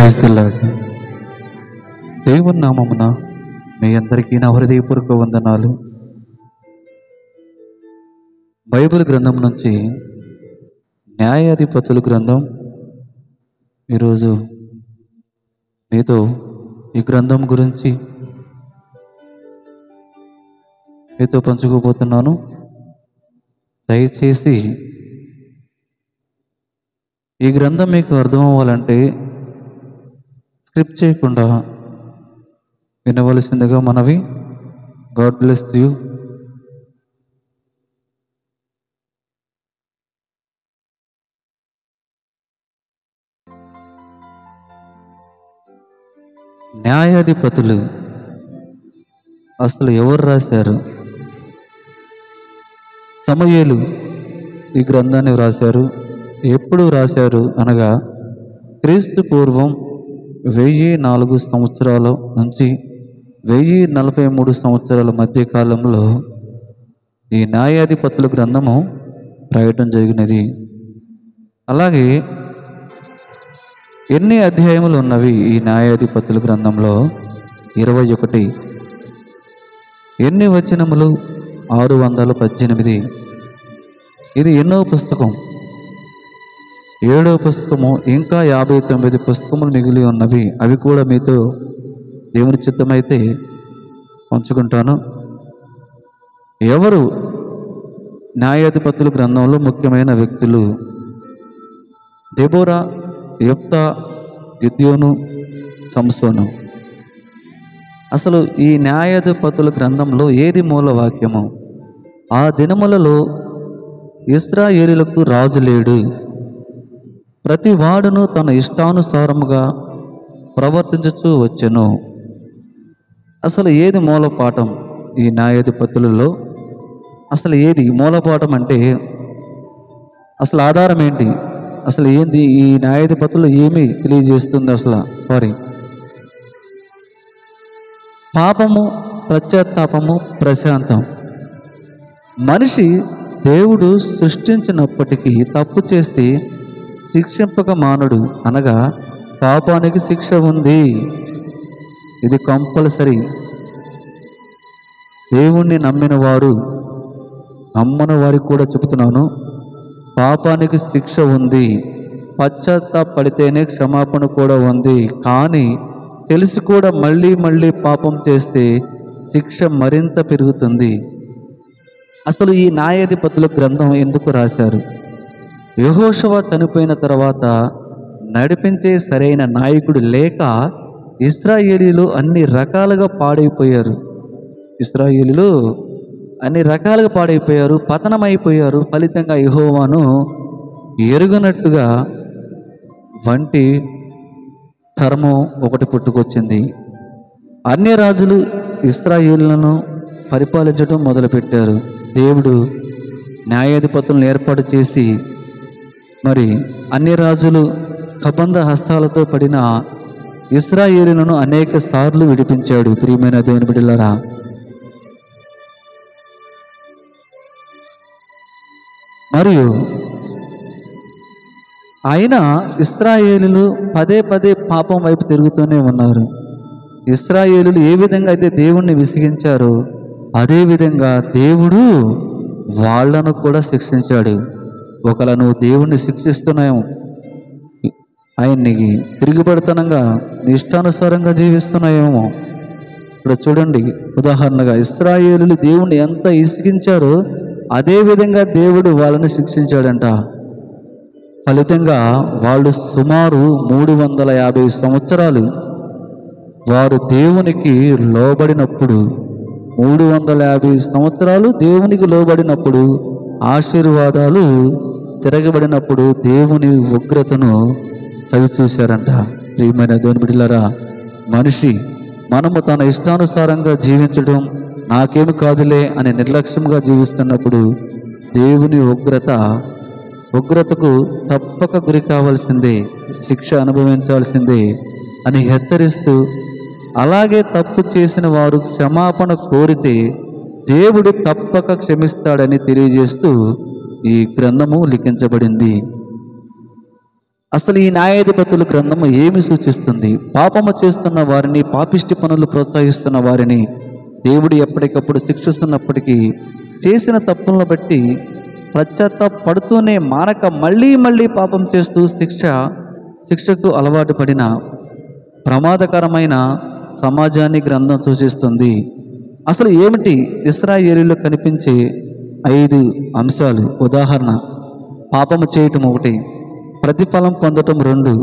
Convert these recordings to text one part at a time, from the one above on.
Praise the lord. దేవుని నామమున మీ అందరికీ నా హృదయపూర్వక వందనాలు. బైబిల్ గ్రంథం నుంచి న్యాయాధిపతుల గ్రంథం ఈరోజు మీతో ఈ గ్రంథం గురించి మీతో పంచుకోబోతున్నాను. దయచేసి ఈ గ్రంథం మీకు అర్థం అవ్వాలంటే స్క్రిప్ట్ చేయకుండా వినవలసిందిగా మనవి. God bless you. న్యాయాధిపతులు అసలు ఎవరు రాశారు? సమూయేలు ఈ గ్రంథాన్ని వ్రాశారు. ఎప్పుడు రాశారు అనగా క్రీస్తు పూర్వం 1004 సంవత్సరాల నుంచి 1043 సంవత్సరాల మధ్య కాలంలో ఈ న్యాయాధిపతుల గ్రంథము రాయటం జరిగినది. అలాగే ఎన్ని అధ్యాయములు ఉన్నవి ఈ న్యాయాధిపతుల గ్రంథంలో? 21. ఎన్ని వచనములు? 618. ఇది ఎన్నో పుస్తకం? 7వ పుస్తకము. ఇంకా 59 పుస్తకములు మిగిలి ఉన్నవి. అవి కూడా మీతో దేవుని చిత్తమైతే పంచుకుంటాను. ఎవరు న్యాయాధిపతుల గ్రంథంలో ముఖ్యమైన వ్యక్తులు? దెబోరా, యెఫ్తా, గిద్యోను, సంసోను. అసలు ఈ న్యాయాధిపతుల గ్రంథంలో ఏది మూల వాక్యము? ఆ దినములలో ఇశ్రాయేలులకు రాజు లేడు, ప్రతి వాడును తన ఇష్టానుసారముగా ప్రవర్తించుచూ వచ్చెను. అసలు ఏది మూలపాఠం ఈ న్యాయాధిపతులలో? అసలు ఏది మూలపాఠం అంటే అసలు ఆధారం ఏంటి? అసలు ఏంది ఈ న్యాయాధిపతులు ఏమి తెలియజేస్తుంది? పాపము, పశ్చాత్తాపము, ప్రశాంతం. మనిషి దేవుడు సృష్టించినప్పటికీ తప్పు చేస్తే శిక్షింపక మానడు, అనగా పాపానికి శిక్ష ఉంది. ఇది కంపల్సరీ. దేవుణ్ణి నమ్మిన వారు, నమ్మని వారికి కూడా చెబుతున్నాను, పాపానికి శిక్ష ఉంది. పశ్చాత్తాపడితేనే క్షమాపణ కూడా ఉంది. కానీ తెలిసి కూడా మళ్ళీ మళ్ళీ పాపం చేస్తే శిక్ష మరింత పెరుగుతుంది. అసలు ఈ న్యాయాధిపతుల గ్రంథం ఎందుకు రాశారు? యెహోషువ చనిపోయిన తర్వాత నడిపించే సరైన నాయకుడు లేక ఇశ్రాయేలీలు అన్ని రకాలుగా పాడైపోయారు. పతనమైపోయారు. ఫలితంగా యెహోవాను ఎరుగనట్టుగా వంటి తరము ఒకటి పుట్టుకొచ్చింది. అన్య రాజులు ఇశ్రాయేలులను పరిపాలించడం మొదలుపెట్టారు. దేవుడు న్యాయాధిపతులను ఏర్పాటు చేసి మరి అన్ని రాజులు కబంధ హస్తాలతో పడిన ఇశ్రాయేలులను అనేక సార్లు విడిపించాడు. ప్రియమైన దేవుని బిడ్డలారా, మరియు అయినా ఇశ్రాయేలులు పదే పదే పాపం వైపు తిరుగుతూనే ఉన్నారు. ఇశ్రాయేలులు ఏ విధంగా అయితే దేవుణ్ణి విసిగించారో అదే విధంగా దేవుడు వాళ్లను కూడా శిక్షించాడు. ఒకవేళ నువ్వు దేవుణ్ణి శిక్షిస్తున్నావు, ఆయన్ని తిరుగుబడతనంగా ఇష్టానుసారంగా జీవిస్తున్నాయేమో. ఇప్పుడు చూడండి, ఉదాహరణగా ఇశ్రాయేలులు దేవుణ్ణి ఎంత ఇసిగించారో అదే విధంగా దేవుడు వాళ్ళని శిక్షించాడంట. ఫలితంగా వాళ్ళు సుమారు 350 సంవత్సరాలు వారు దేవునికి లోబడినప్పుడు, 350 సంవత్సరాలు దేవునికి లోబడినప్పుడు, ఆశీర్వాదాలు తిరగబడినప్పుడు దేవుని ఉగ్రతను చవి చూశారంట. ప్రియమైన దేవుని బిడ్డలారా, మనము తన ఇష్టానుసారంగా జీవించడం, నాకేమి కాదులే అని నిర్లక్ష్యంగా జీవిస్తున్నప్పుడు దేవుని ఉగ్రతకు తప్పక గురి కావాల్సిందే, శిక్ష అనుభవించాల్సిందే అని హెచ్చరిస్తూ, అలాగే తప్పు చేసిన వారు క్షమాపణ కోరితే దేవుడు తప్పక క్షమిస్తాడని తెలియజేస్తూ ఈ గ్రంథము లిఖించబడింది. అసలు ఈ న్యాయాధిపతుల గ్రంథము ఏమి సూచిస్తుంది? పాపము చేస్తున్న వారిని, పాపిష్టి పనులు ప్రోత్సహిస్తున్న వారిని దేవుడు ఎప్పటికప్పుడు శిక్షిస్తున్నప్పటికీ చేసిన తప్పులను బట్టి పడుతూనే మానక మళ్ళీ మళ్ళీ పాపం చేస్తూ శిక్షకు అలవాటు పడిన ప్రమాదకరమైన సమాజాన్ని గ్రంథం సూచిస్తుంది. అసలు ఏమిటి ఇశ్రాయేలీలో కనిపించే 5 అంశాలు? ఉదాహరణ: పాపము చేయటం 1, ప్రతిఫలం పొందటం 2,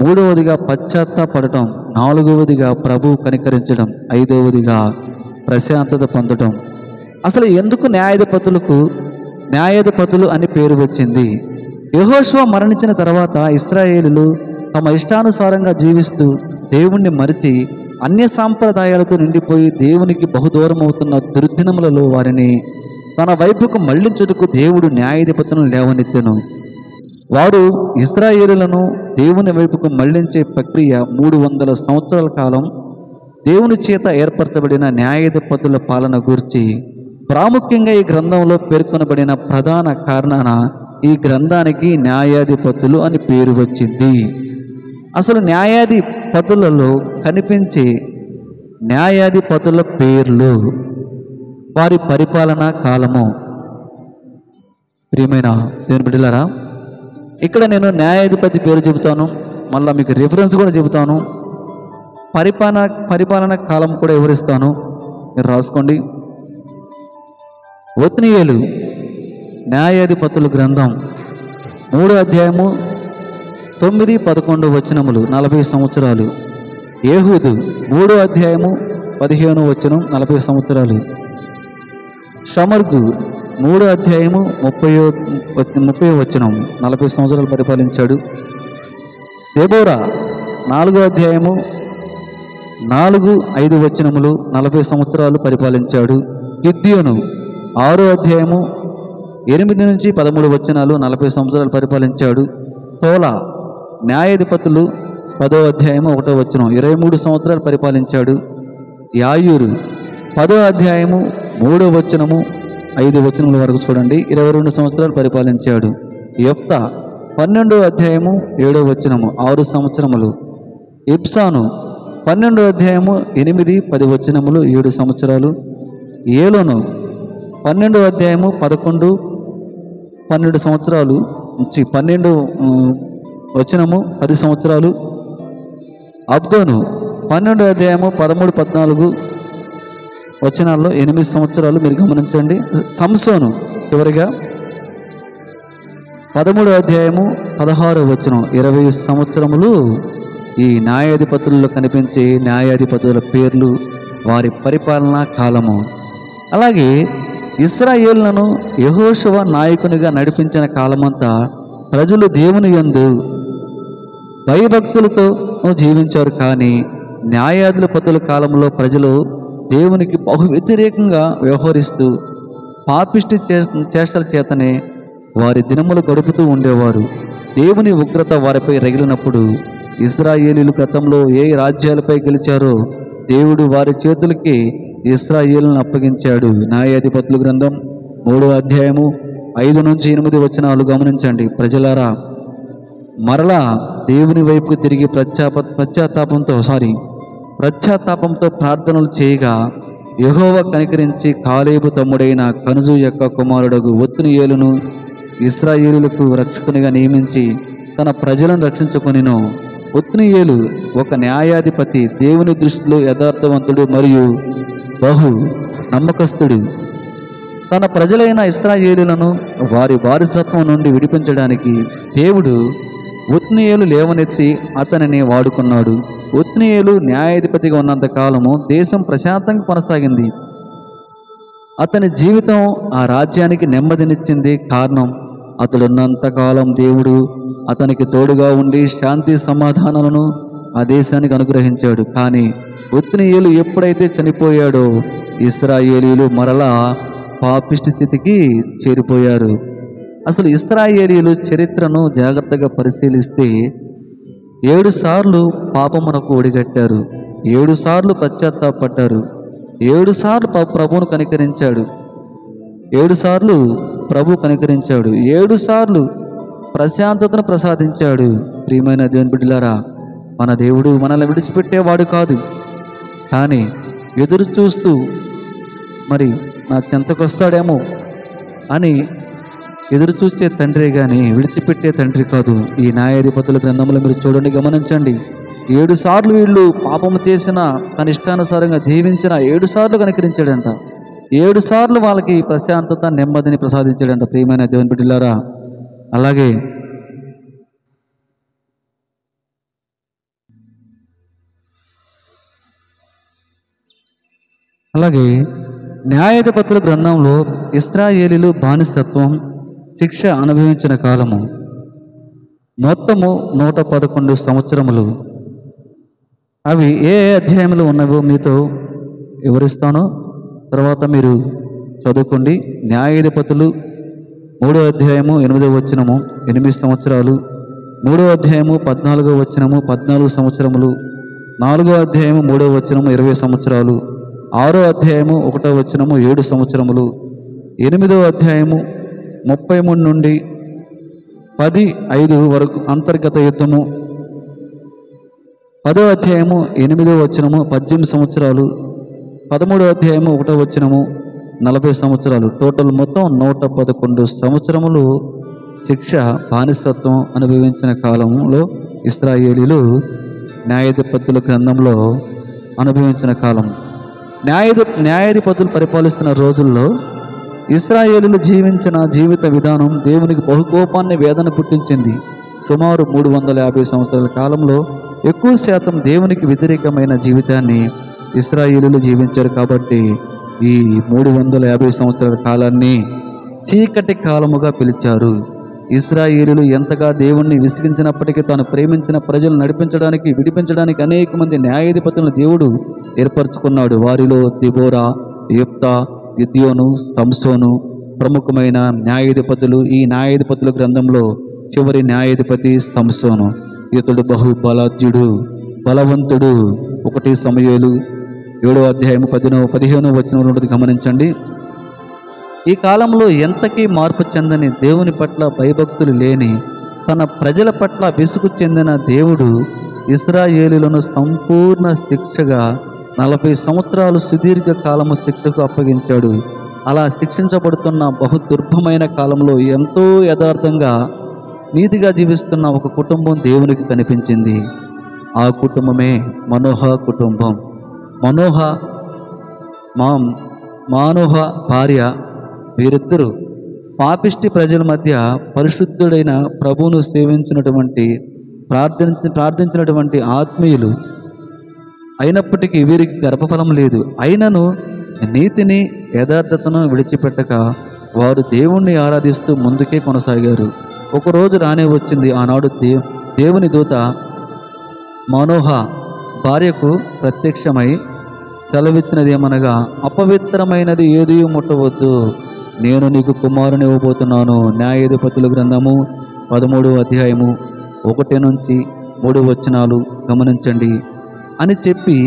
మూడవదిగా పశ్చాత్తాపడటం, 4వదిగా ప్రభువు కనికరించడం, 5వదిగా ప్రశాంతత పొందటం. అసలు ఎందుకు న్యాయాధిపతులు అని పేరు వచ్చింది? యెహోషువ మరణించిన తర్వాత ఇశ్రాయేలులు తమ ఇష్టానుసారంగా జీవిస్తూ దేవుణ్ణి మరిచి అన్య సాంప్రదాయాలతో నిండిపోయి దేవునికి బహుదూరం అవుతున్న దుర్దినములలో వారిని తన వైపుకు మళ్లించుటకు దేవుడు న్యాయాధిపతులను లేవనెత్తెను. వారు ఇశ్రాయేలులను దేవుని వైపుకు మళ్లించే ప్రక్రియ 300 సంవత్సరాల కాలం దేవుని చేత ఏర్పరచబడిన న్యాయాధిపతుల పాలన గూర్చి ప్రాముఖ్యంగా ఈ గ్రంథంలో పేర్కొనబడిన ప్రధాన కారణాన ఈ గ్రంథానికి న్యాయాధిపతులు అని పేరు వచ్చింది. అసలు న్యాయాధిపతులలో కనిపించే న్యాయాధిపతుల పేర్లు, వారి పరిపాలనా కాలము. ప్రియమైన దేవుని బిడ్డలారా, ఇక్కడ నేను న్యాయాధిపతి పేరు చెబుతాను, మళ్ళీ మీకు రిఫరెన్స్ కూడా చెబుతాను, పరిపాలన కాలం కూడా వివరిస్తాను. మీరు రాసుకోండి. ఒత్నీయేలు న్యాయాధిపతుల గ్రంథం 3వ అధ్యాయము 9, 11 వచనములు 40 సంవత్సరాలు. ఏహూదు 3వ అధ్యాయము 15 వచనం 40 సంవత్సరాలు. షమర్గు 3వ అధ్యాయము 30 వచనం 40 సంవత్సరాలు పరిపాలించాడు. దెబోరా 4వ అధ్యాయము 4-5 వచనములు 40 సంవత్సరాలు పరిపాలించాడు. గిద్యోను 6వ అధ్యాయము 8-13 వచనాలు 40 సంవత్సరాలు పరిపాలించాడు. తోలా న్యాయాధిపతులు 10వ అధ్యాయము 1వ వచనం 23 సంవత్సరాలు పరిపాలించాడు. యాయూరు 10వ అధ్యాయము 3వ వచనము 5 వచనముల వరకు చూడండి, 22 సంవత్సరాలు పరిపాలించాడు. యెఫ్తా 12వ అధ్యాయము 7వ వచనము 6 సంవత్సరములు. ఇబ్సాను 12వ అధ్యాయము 8-10 వచనములు 7 సంవత్సరాలు. ఏలోను 12వ అధ్యాయము 11-12 సంవత్సరాలు నుంచి 12 వచనము 10 సంవత్సరాలు. అబ్దోను 12వ అధ్యాయము 13-14 వచనాల్లో 8 సంవత్సరాలు. మీరు గమనించండి. సంసోను చివరిగా 13వ అధ్యాయము 16వ వచనం 20 సంవత్సరములు. ఈ న్యాయాధిపతుల్లో కనిపించే న్యాయాధిపతుల పేర్లు, వారి పరిపాలనా కాలము. అలాగే ఇశ్రాయేలులను యెహోషువ నాయకునిగా నడిపించిన కాలమంతా ప్రజలు దేవుని యందు భయభక్తులతో జీవించారు. కానీ న్యాయాధిపతుల కాలంలో ప్రజలు దేవునికి బహు వ్యతిరేకంగా వ్యవహరిస్తూ పాపిష్టి చేష్టల చేతనే వారి దినములు గడుపుతూ ఉండేవారు. దేవుని ఉగ్రత వారిపై రగిలినప్పుడు ఇశ్రాయేలీలు గతంలో ఏ రాజ్యాలపై గెలిచారో దేవుడు వారి చేతులకి ఇశ్రాయేలును అప్పగించాడు. న్యాయాధిపతుల గ్రంథం 3వ అధ్యాయము 5-8 వచనాలు గమనించండి. ప్రజలారా, మరలా దేవుని వైపుకు తిరిగి పశ్చాత్తాపంతో ప్రార్థనలు చేయగా యెహోవా కనికరించి కాలేబు తమ్ముడైన కనుజు యొక్క కుమారుడగు ఒత్నీయేలును ఇశ్రాయేలులకు రక్షకునిగా నియమించి తన ప్రజలను రక్షించుకొనెను. ఒత్నీయేలు ఒక న్యాయాధిపతి, దేవుని దృష్టిలో యథార్థవంతుడు మరియు బహు నమ్మకస్తుడు. తన ప్రజలైన ఇశ్రాయేలులను వారి వారసత్వం నుండి విడిపించడానికి దేవుడు ఒత్నీయేలు లేవనెత్తి అతనిని వాడుకున్నాడు. ఒత్నీయేలు న్యాయాధిపతిగా ఉన్నంత కాలము దేశం ప్రశాంతంగా కొనసాగింది. అతని జీవితం ఆ రాజ్యానికి నెమ్మదినిచ్చింది. కారణం, అతడున్నంతకాలం దేవుడు అతనికి తోడుగా ఉండి శాంతి సమాధానాలను ఆ దేశానికి అనుగ్రహించాడు. కానీ ఒత్నీయేలు ఎప్పుడైతే చనిపోయాడో ఇశ్రాయేలీలు మరలా పాపిష్టి స్థితికి చేరిపోయారు. అసలు ఇశ్రాయేలీలు చరిత్రను జాగ్రత్తగా పరిశీలిస్తే 7 సార్లు పాపమునకు ఒడిగట్టారు, 7 సార్లు పశ్చాత్తాపడ్డారు, 7 సార్లు ప్రభువును కనికరించాడు, 7 సార్లు ప్రభు కనికరించాడు, 7 సార్లు ప్రశాంతతను ప్రసాదించాడు. ప్రియమైన దేవుని బిడ్డలారా, మన దేవుడు మనల్ని విడిచిపెట్టేవాడు కాదు. కానీ ఎదురు చూస్తూ మరి నా చెంతకొస్తాడేమో అని ఎదురు చూసే తండ్రి కానీ విడిచిపెట్టే తండ్రి కాదు. ఈ న్యాయాధిపతుల గ్రంథంలో మీరు చూడండి, గమనించండి. 7 సార్లు వీళ్ళు పాపము చేసిన, తన ఇష్టానుసారంగా దీవించిన 7 సార్లు కనికరించాడంట. 7 సార్లు వాళ్ళకి ప్రశాంతత, నెమ్మదిని ప్రసాదించాడంట. ప్రియమైన దేవుని బిడ్డలారా, అలాగే న్యాయాధిపతుల గ్రంథంలో ఇశ్రాయేలీలు బానిసత్వం శిక్ష అనుభవించిన కాలము మొత్తము 111 సంవత్సరములు. అవి ఏ అధ్యాయంలో ఉన్నవో మీతో వివరిస్తానో తర్వాత మీరు చదువుకోండి. న్యాయాధిపతులు 3వ అధ్యాయము 8వ వచనము 8 సంవత్సరాలు, 3వ అధ్యాయము 14వ వచనము 14 సంవత్సరములు, 4వ అధ్యాయము 3వ వచనము 20 సంవత్సరాలు, 6వ అధ్యాయము 1వ వచనము 7 సంవత్సరములు, 8వ అధ్యాయము 33 నుండి 10:5 వరకు అంతర్గత యుద్ధము, 10వ అధ్యాయము 8వ వచనము 18 సంవత్సరాలు, 13వ అధ్యాయము 1వ వచనము 40 సంవత్సరాలు. టోటల్ మొత్తం 111 సంవత్సరములు శిక్ష, బానిసత్వం అనుభవించిన కాలంలో ఇశ్రాయేలీలు న్యాయాధిపతుల గ్రంథంలో అనుభవించిన కాలం. న్యాయాధిపతులు పరిపాలిస్తున్న రోజుల్లో ఇశ్రాయేలీలు జీవించిన జీవిత విధానం దేవునికి బహుకోపాన్ని, వేదన పుట్టించింది. సుమారు 350 సంవత్సరాల కాలంలో ఎక్కువ శాతం దేవునికి వ్యతిరేకమైన జీవితాన్ని ఇశ్రాయేలీలు జీవించారు. కాబట్టి ఈ 350 సంవత్సరాల కాలాన్ని చీకటి కాలముగా పిలిచారు. ఇశ్రాయేలీలు ఎంతగా దేవుణ్ణి విసిగించినప్పటికీ తాను ప్రేమించిన ప్రజలు నడిపించడానికి, విడిపించడానికి అనేక మంది న్యాయాధిపతులను దేవుడు ఏర్పరచుకున్నాడు. వారిలో దెబోరా, యెఫ్తా, గిద్యోను, సంసోను ప్రముఖమైన న్యాయాధిపతులు. ఈ న్యాయాధిపతుల గ్రంథంలో చివరి న్యాయాధిపతి సంసోను. ఇతడు బహుబలాజ్యుడు, బలవంతుడు. 1 సమూయేలు 7వ అధ్యాయము 15వ వచనంలో ఉన్నది గమనించండి. ఈ కాలంలో ఎంతకీ మార్పు చెందని, దేవుని పట్ల భయభక్తులు లేని, తన ప్రజల పట్ల విసుగు చెందిన దేవుడు ఇశ్రాయేలీయులను సంపూర్ణ శిక్షగా 40 సంవత్సరాలు సుదీర్ఘ కాలము శిక్షకు అప్పగించాడు. అలా శిక్షించబడుతున్న బహు దుర్భమైన కాలంలో ఎంతో యథార్థంగా, నీతిగా జీవిస్తున్న ఒక కుటుంబం దేవునికి కనిపించింది. ఆ కుటుంబమే మనోహ కుటుంబం. మానోహ భార్య, వీరిద్దరూ పాపిష్టి ప్రజల మధ్య పరిశుద్ధుడైన ప్రభువును సేవించినటువంటి, ప్రార్థించినటువంటి ఆత్మీయులు. అయినప్పటికీ వీరికి గర్భఫలం లేదు. అయినను నీతిని, యథార్థతను విడిచిపెట్టక వారు దేవుణ్ణి ఆరాధిస్తూ ముందుకే కొనసాగారు. ఒకరోజు రానే వచ్చింది. ఆనాడు దేవుని దూత మనోహ భార్యకు ప్రత్యక్షమై సెలవిచ్చినదేమనగా, అపవిత్రమైనది ఏదీ ముట్టవద్దు, నేను నీకు కుమారుని ఇవ్వబోతున్నాను. న్యాయాధిపతుల గ్రంథము 13వ అధ్యాయము 1 నుంచి 3 వచనాలు గమనించండి అని చెప్పి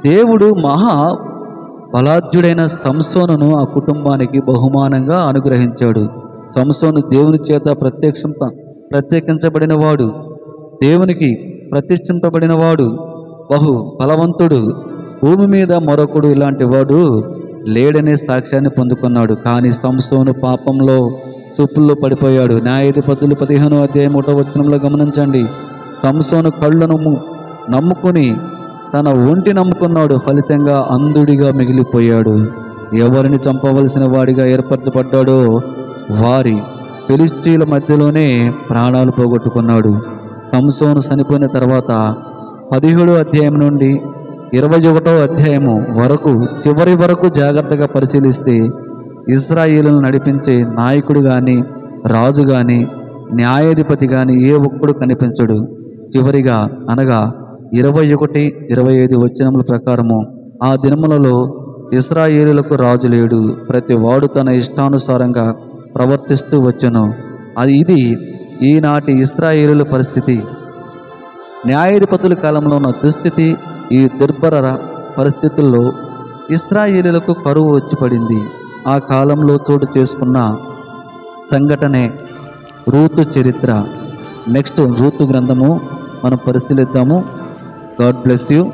దేవుడు మహా బలాఢ్యుడైన సంసోనును ఆ కుటుంబానికి బహుమానంగా అనుగ్రహించాడు. సంసోను దేవుని చేత ప్రత్యేకించబడినవాడు, దేవునికి ప్రతిష్ఠింపబడినవాడు, బహు బలవంతుడు. భూమి మీద మరొకడు ఇలాంటి వాడు లేడనే సాక్ష్యాన్ని పొందుకున్నాడు. కానీ సంసోను పాపంలో చూపుల్లో పడిపోయాడు. న్యాయాధిపతులు 15వ అధ్యాయం 1వ వచనంలో గమనించండి. సంసోను కళ్ళను నమ్ముకుని తన ఒంటి నమ్ముకున్నాడు. ఫలితంగా అంధుడిగా మిగిలిపోయాడు. ఎవరిని చంపవలసిన వాడిగా ఏర్పరచబడ్డాడో వారి ఫిలిష్తీయుల మధ్యలోనే ప్రాణాలు పోగొట్టుకున్నాడు. సంసోను చనిపోయిన తర్వాత 17వ అధ్యాయం నుండి 21వ అధ్యాయము వరకు, చివరి వరకు జాగ్రత్తగా పరిశీలిస్తే ఇశ్రాయేలును నడిపించే నాయకుడు కానీ, రాజు కానీ, న్యాయాధిపతి కానీ ఏ ఒక్కడు కనిపించడు. చివరిగా అనగా 21, 25 వచనముల ప్రకారము ఆ దినములలో ఇశ్రాయేలులకు రాజు లేడు. ప్రతి వాడు తన ఇష్టానుసారంగా ప్రవర్తిస్తూ వచ్చెను. ఇది ఈనాటి ఇశ్రాయేలుల పరిస్థితి. న్యాయాధిపతుల కాలంలో ఉన్న దుస్థితి. ఈ దుర్భర పరిస్థితుల్లో ఇశ్రాయేలులకు కరువు వచ్చి పడింది. ఆ కాలంలో చోటు చేసుకున్న సంఘటనే రూతు చరిత్ర. నెక్స్ట్ రూతు గ్రంథము మనం పరిశీలిద్దాము. God bless you.